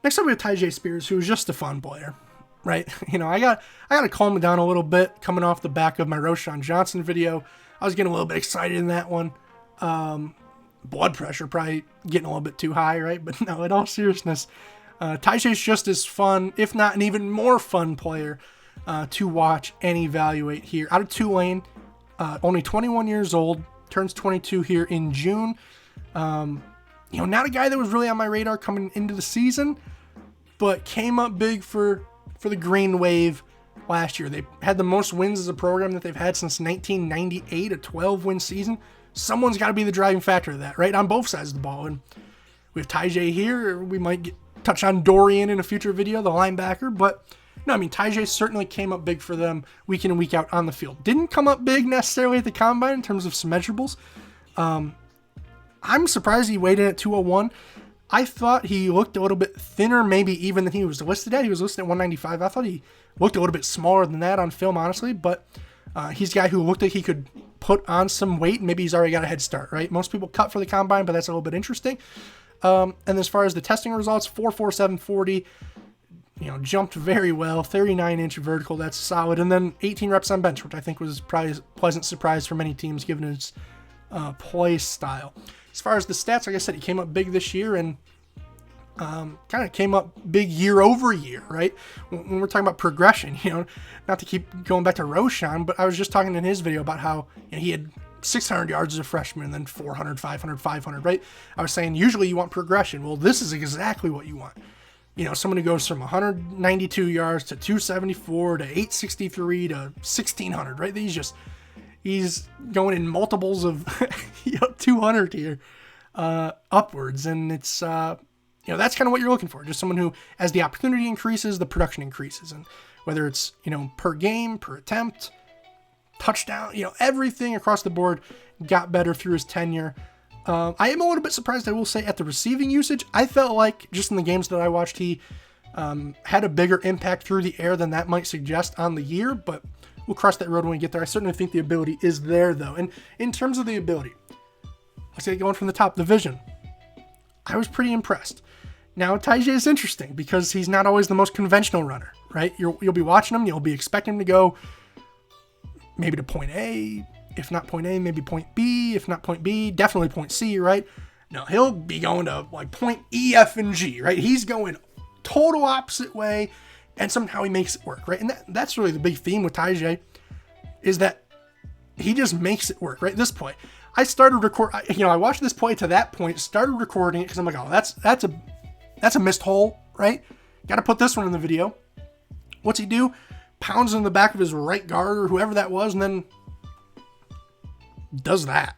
Next up we have Tyjae Spears, who's just a fun player, right? I got to calm it down a little bit coming off the back of my Roschon Johnson video. I was getting a little bit excited in that one. Blood pressure probably getting a little bit too high, right? But no, in all seriousness, Tyjae's just as fun, if not an even more fun player to watch and evaluate here. Out of Tulane, only 21 years old, turns 22 here in June. Not a guy that was really on my radar coming into the season, but came up big for the Green Wave last year. They had the most wins as a program that they've had since 1998, a 12-win season. Someone's got to be the driving factor of that, right? On both sides of the ball. And we have Tyjae here. We might touch on Dorian in a future video, the linebacker. But no, Tyjae certainly came up big for them week in and week out on the field. Didn't come up big necessarily at the combine in terms of some measurables. I'm surprised he weighed in at 201. I thought he looked a little bit thinner, maybe even than he was listed at. He was listed at 195. I thought he looked a little bit smaller than that on film, honestly. But he's a guy who looked like he could put on some weight. Maybe he's already got a head start, right? Most people cut for the combine, but that's a little bit interesting. And as far as the testing results, 4.47 40, jumped very well, 39-inch vertical, that's solid. And then 18 reps on bench, which I think was probably a pleasant surprise for many teams given his play style. As far as the stats, like I said, he came up big this year and kind of came up big year over year, right? When we're talking about progression, not to keep going back to Roschon, but I was just talking in his video about how he had 600 yards as a freshman and then 400, 500, 500, right? I was saying usually you want progression. Well, this is exactly what you want. Someone who goes from 192 yards to 274 to 863 to 1600, right? He's going in multiples of 200 here upwards, and it's that's kind of what you're looking for. Just someone who, as the opportunity increases, the production increases, and whether it's per game, per attempt, touchdown, everything across the board got better through his tenure. I am a little bit surprised, I will say, at the receiving usage. I felt like just in the games that I watched, he had a bigger impact through the air than that might suggest on the year, but we'll cross that road when we get there. I certainly think the ability is there, though. And in terms of the ability, let's say going from the top, the vision, I was pretty impressed. Now, Tyjae is interesting because he's not always the most conventional runner, right? You'll be watching him, you'll be expecting him to go maybe to point A, if not point A, maybe point B, if not point B, definitely point C, right? No, he'll be going to like point E, F, and G, right? He's going total opposite way, and somehow he makes it work, right? And that's really the big theme with Tyjae, is that he just makes it work, right? This play, I started I watched this play to that point, started recording it because I'm like, oh, that's a missed hole, right? Got to put this one in the video. What's he do? Pounds in the back of his right guard or whoever that was, and then does that.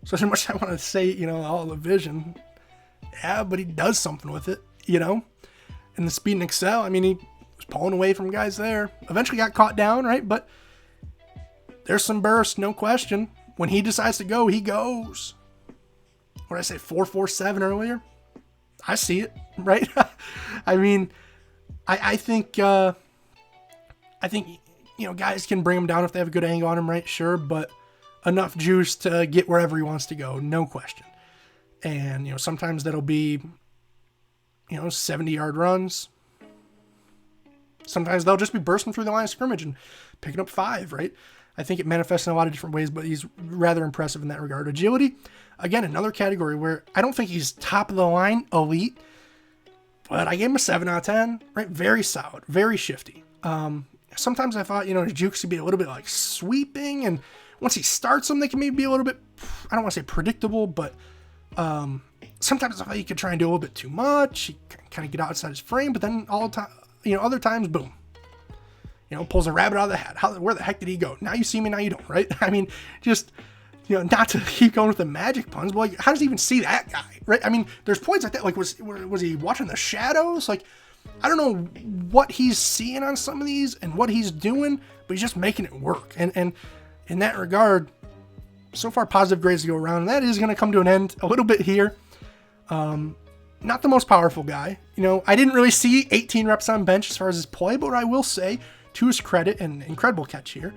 So as much as I want to say, all the vision, yeah, but he does something with it, And the speed and excel, he was pulling away from guys there. Eventually got caught down, right? But there's some burst, no question. When he decides to go, he goes. What did I say, 4.47 earlier? I see it, right? I think guys can bring him down if they have a good angle on him, right? Sure, but enough juice to get wherever he wants to go, no question. And, sometimes that'll be 70-yard runs. Sometimes they'll just be bursting through the line of scrimmage and picking up 5, right? I think it manifests in a lot of different ways, but he's rather impressive in that regard. Agility, again, another category where I don't think he's top of the line elite, but I gave him a 7 out of 10, right? Very solid, very shifty. Sometimes I thought, his jukes could be a little bit like sweeping, and once he starts them, they can maybe be a little bit, I don't want to say predictable, but sometimes I thought he could try and do a little bit too much. He kind of get outside his frame, but then all the time, other times, boom. Pulls a rabbit out of the hat. Where the heck did he go? Now you see me, now you don't, right? Just, not to keep going with the magic puns, but how does he even see that guy, right? There's points like that. Like, was he watching the shadows? Like, I don't know what he's seeing on some of these and what he's doing, but he's just making it work. And in that regard, so far positive grades to go around, and that is going to come to an end a little bit here. Not the most powerful guy. I didn't really see 18 reps on bench as far as his play, but what I will say, to his credit, an incredible catch here.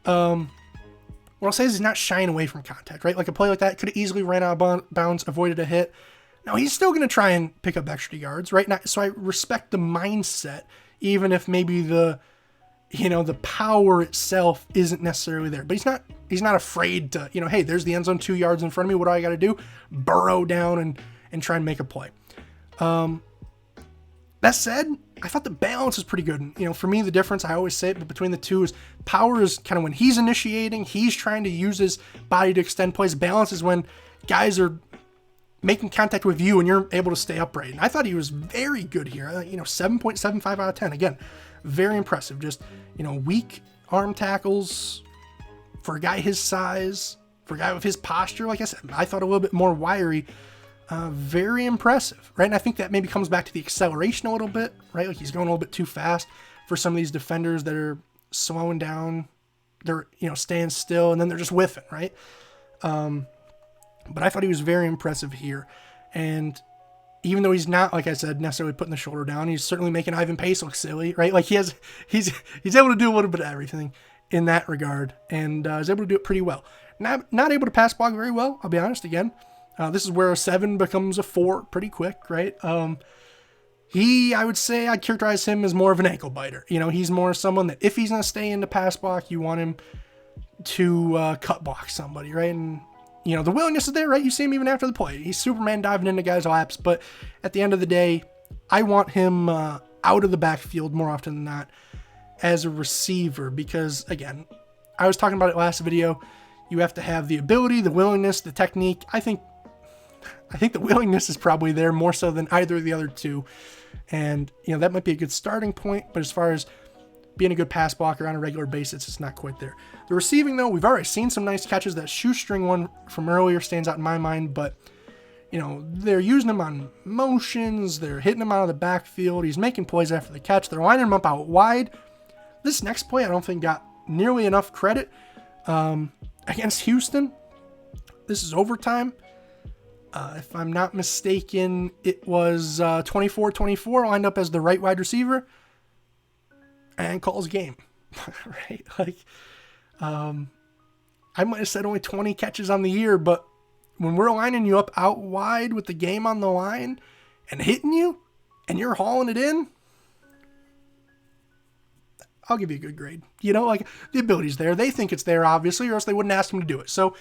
What I'll say is he's not shying away from contact, right? Like a play like that could have easily ran out of bounds, avoided a hit. Now, he's still going to try and pick up extra yards, right? Now, so I respect the mindset, even if maybe the power itself isn't necessarily there. But he's not afraid to, hey, there's the end zone 2 yards in front of me. What do I got to do? Burrow down and try and make a play. That said, I thought the balance is pretty good. And, for me, the difference, I always say it, but between the two is power is kind of when he's initiating, he's trying to use his body to extend plays. Balance is when guys are making contact with you and you're able to stay upright. And I thought he was very good here. 7.75 out of 10. Again, very impressive. Just, weak arm tackles for a guy his size, for a guy with his posture. Like I said, I thought a little bit more wiry. Very impressive, right? And I think that maybe comes back to the acceleration a little bit, right? Like he's going a little bit too fast for some of these defenders that are slowing down. They're, staying still and then they're just whiffing, right? But I thought he was very impressive here. And even though he's not, like I said, necessarily putting the shoulder down, he's certainly making Ivan Pace look silly, right? Like he's able to do a little bit of everything in that regard, and is able to do it pretty well. Not able to pass block very well, I'll be honest again. This is where a 7 becomes a 4 pretty quick, right? I would say I'd characterize him as more of an ankle biter. He's more someone that if he's going to stay in the pass block, you want him to cut block somebody, right? And, the willingness is there, right? You see him even after the play. He's Superman diving into guys' laps, but at the end of the day, I want him out of the backfield more often than not as a receiver because, again, I was talking about it last video. You have to have the ability, the willingness, the technique. I think the willingness is probably there more so than either of the other two. And, that might be a good starting point. But as far as being a good pass blocker on a regular basis, it's not quite there. The receiving, though, we've already seen some nice catches. That shoestring one from earlier stands out in my mind. But, they're using him on motions. They're hitting him out of the backfield. He's making plays after the catch. They're lining him up out wide. This next play I don't think got nearly enough credit. Against Houston, this is overtime. If I'm not mistaken, it was 24-24, lined up as the right wide receiver, and calls game, right? Like, I might have said only 20 catches on the year, but when we're lining you up out wide with the game on the line and hitting you, and you're hauling it in, I'll give you a good grade. Like the ability's there. They think it's there, obviously, or else they wouldn't ask him to do it. So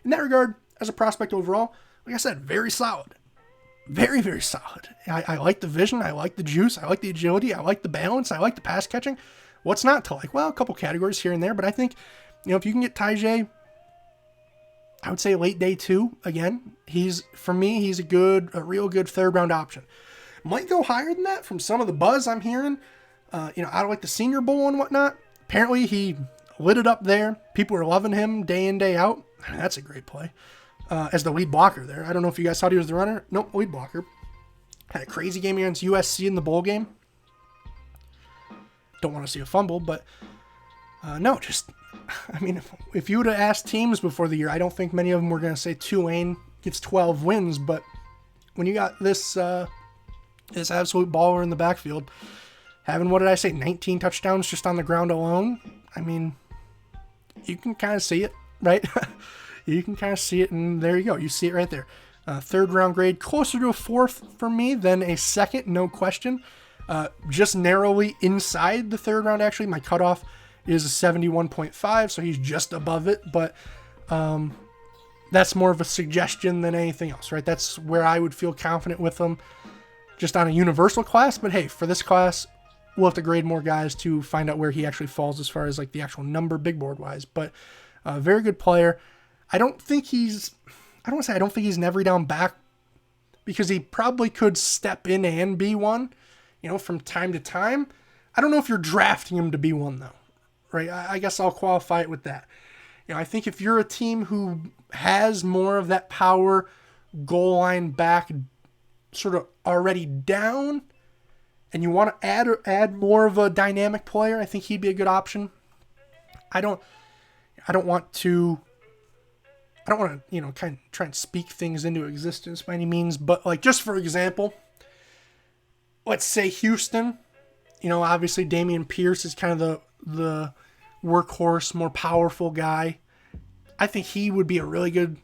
in that regard, as a prospect overall, like I said, very solid. Very, very solid. I like the vision. I like the juice. I like the agility. I like the balance. I like the pass catching. What's not to like? Well, a couple categories here and there, but I think, if you can get Tyjae, I would say late day 2. Again, for me, he's a real good third round option. Might go higher than that from some of the buzz I'm hearing. Out of like the Senior Bowl and whatnot. Apparently he lit it up there. People are loving him day in, day out. That's a great play. As the lead blocker there. I don't know if you guys thought he was the runner. Nope, lead blocker. Had a crazy game against USC in the bowl game. Don't want to see a fumble, but if you would have asked teams before the year, I don't think many of them were going to say Tulane gets 12 wins, but when you got this absolute baller in the backfield, having, 19 touchdowns just on the ground alone, you can kind of see it, right? You can kind of see it, and there you go. You see it right there. Third round grade, closer to a 4th for me than a 2nd, no question. Just narrowly inside the 3rd round, actually. My cutoff is a 71.5, so he's just above it, but that's more of a suggestion than anything else, right? That's where I would feel confident with him just on a universal class, but hey, for this class, we'll have to grade more guys to find out where he actually falls as far as like the actual number big board wise, but very good player. I don't think he's an every down back because he probably could step in and be one, from time to time. I don't know if you're drafting him to be one though, right? I guess I'll qualify it with that. I think if you're a team who has more of that power goal line back sort of already down and you want to add more of a dynamic player, I think he'd be a good option. I don't want to kind of try and speak things into existence by any means, but like just for example, let's say Houston, obviously Dameon Pierce is kind of the workhorse, more powerful guy. I think he would be a really good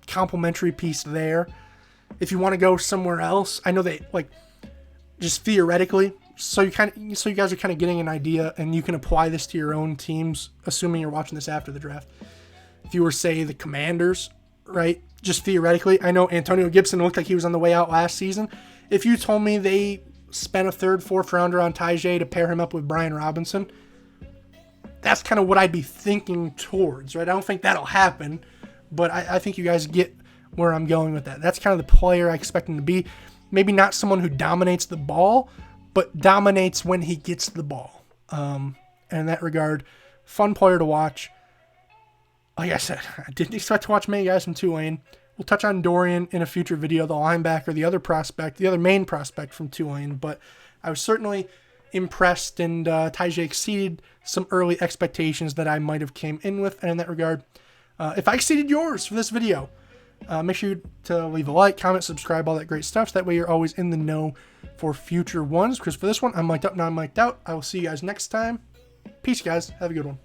complementary piece there. if you want to go somewhere else, I know they like just theoretically. So you guys are kind of getting an idea, and you can apply this to your own teams, assuming you're watching this after the draft. If you were, say, the Commanders, right? Just theoretically, I know Antonio Gibson looked like he was on the way out last season. If you told me they spent a third, fourth rounder on Tyjae to pair him up with Brian Robinson, that's kind of what I'd be thinking towards, right? I don't think that'll happen, but I think you guys get where I'm going with that. That's kind of the player I expect him to be. Maybe not someone who dominates the ball, but dominates when he gets the ball. And in that regard, fun player to watch. Like I said, I didn't expect to watch many guys from Tulane. We'll touch on Dorian in a future video, the linebacker, the other main prospect from Tulane. But I was certainly impressed, and Tyjae exceeded some early expectations that I might have came in with. And in that regard, if I exceeded yours for this video, make sure to leave a like, comment, subscribe, all that great stuff. So that way you're always in the know for future ones. Because for this one, I'm mic'd up, now I'm mic'd out. I will see you guys next time. Peace, guys. Have a good one.